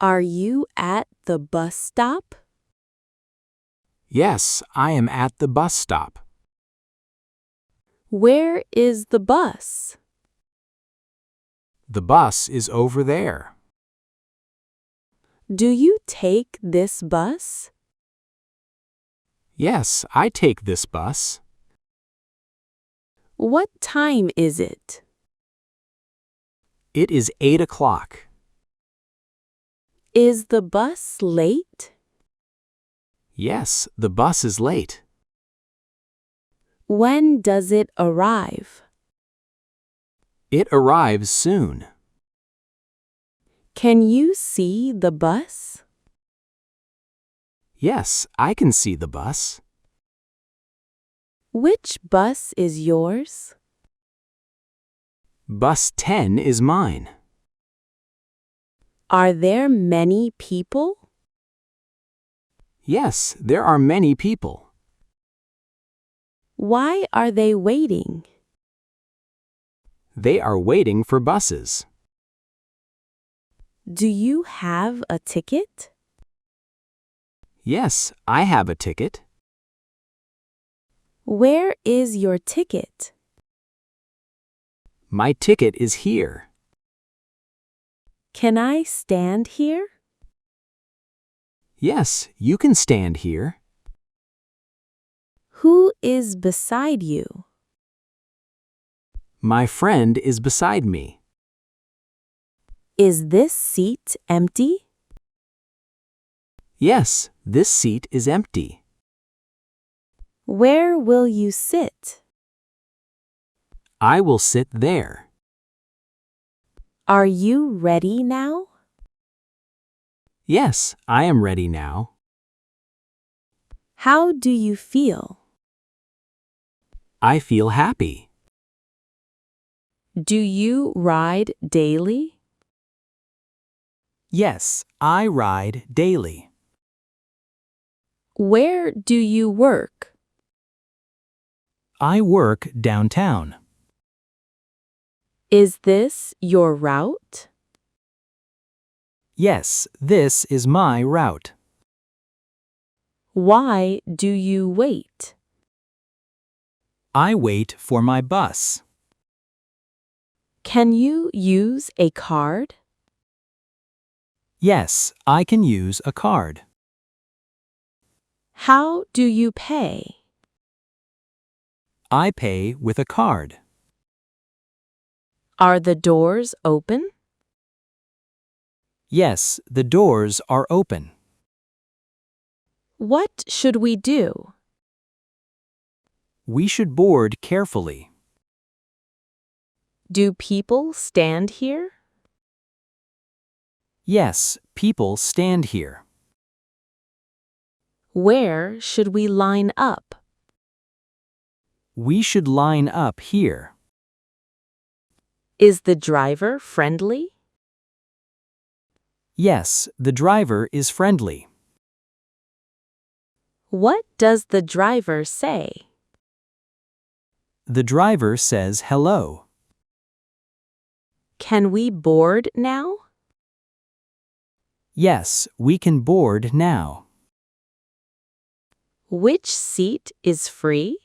Are you at the bus stop? Yes, I am at the bus stop. Where is the bus? The bus is over there. Do you take this bus? Yes, I take this bus. What time is it? It is 8 o'clock. Is the bus late? Yes, the bus is late. When does it arrive? It arrives soon. Can you see the bus? Yes, I can see the bus. Which bus is yours? Bus 10 is mine. Are there many people? Yes, there are many people. Why are they waiting? They are waiting for buses. Do you have a ticket? Yes, I have a ticket. Where is your ticket? My ticket is here. Can I stand here? Yes, you can stand here. Who is beside you? My friend is beside me. Is this seat empty? Yes, this seat is empty. Where will you sit? I will sit there. Are you ready now? Yes, I am ready now. How do you feel? I feel happy. Do you ride daily? Yes, I ride daily. Where do you work? I work downtown. Is this your route? Yes, this is my route. Why do you wait? I wait for my bus. Can you use a card? Yes, I can use a card. How do you pay? I pay with a card. Are the doors open? Yes, the doors are open. What should we do? We should board carefully. Do people stand here? Yes, people stand here. Where should we line up? We should line up here. Is the driver friendly? Yes, the driver is friendly. What does the driver say? The driver says hello. Can we board now? Yes, we can board now. Which seat is free?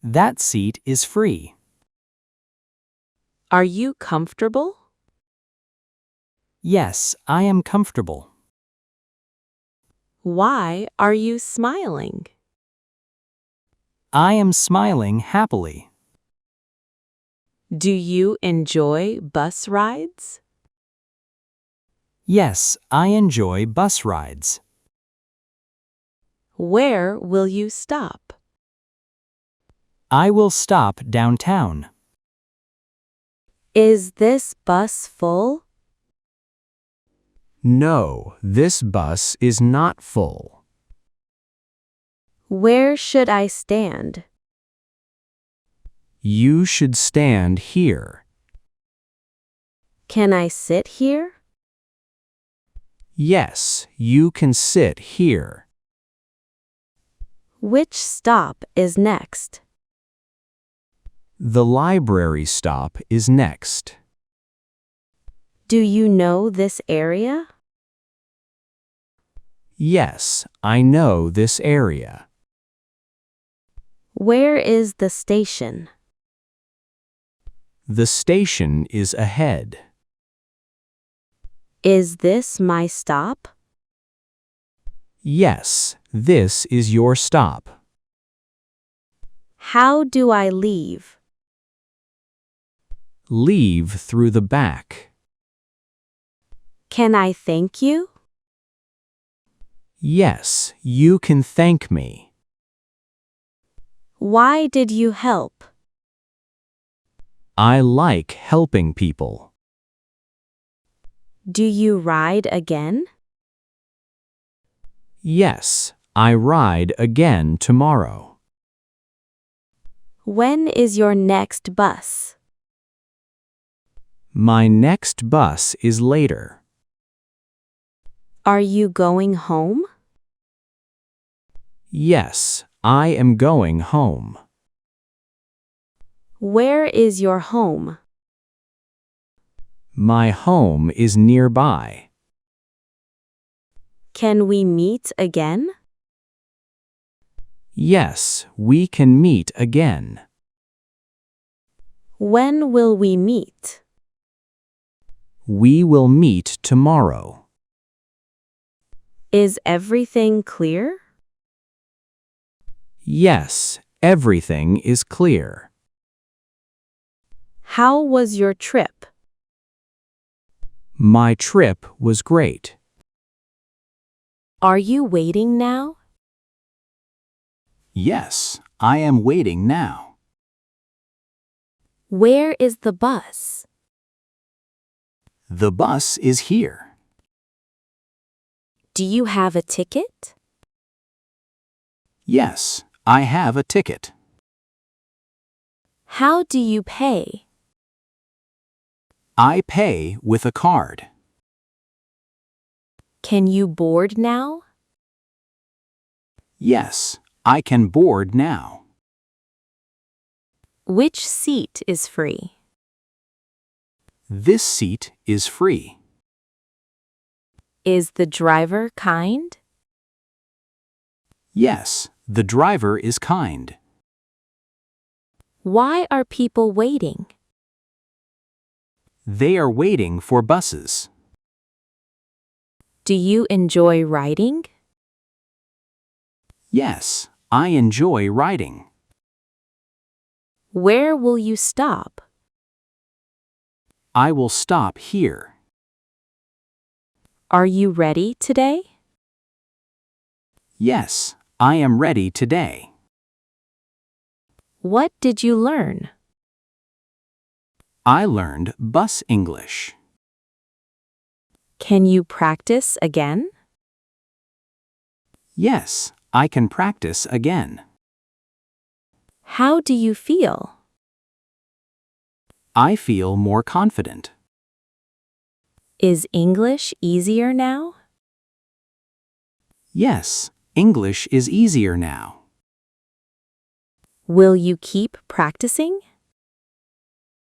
That seat is free. Are you comfortable? Yes, I am comfortable. Why are you smiling? I am smiling happily. Do you enjoy bus rides? Yes, I enjoy bus rides. Where will you stop? I will stop downtown. Is this bus full? No, this bus is not full. Where should I stand? You should stand here. Can I sit here? Yes, you can sit here. Which stop is next? The library stop is next. Do you know this area? Yes, I know this area. Where is the station? The station is ahead. Is this my stop? Yes, this is your stop. How do I leave? Leave through the back. Can I thank you? Yes, you can thank me. Why did you help? I like helping people. Do you ride again? Yes, I ride again tomorrow. When is your next bus? My next bus is later. Are you going home? Yes, I am going home. Where is your home? My home is nearby. Can we meet again? Yes, we can meet again. When will we meet? We will meet tomorrow. Is everything clear? Yes, everything is clear. How was your trip? My trip was great. Are you waiting now? Yes, I am waiting now. Where is the bus? The bus is here. Do you have a ticket? Yes, I have a ticket. How do you pay? I pay with a card. Can you board now? Yes, I can board now. Which seat is free? This seat is free. Is the driver kind? Yes, the driver is kind. Why are people waiting? They are waiting for buses. Do you enjoy riding? Yes, I enjoy riding. Where will you stop? I will stop here. Are you ready today? Yes, I am ready today. What did you learn? I learned bus English. Can you practice again? Yes, I can practice again. How do you feel? I feel more confident. Is English easier now? Yes, English is easier now. Will you keep practicing?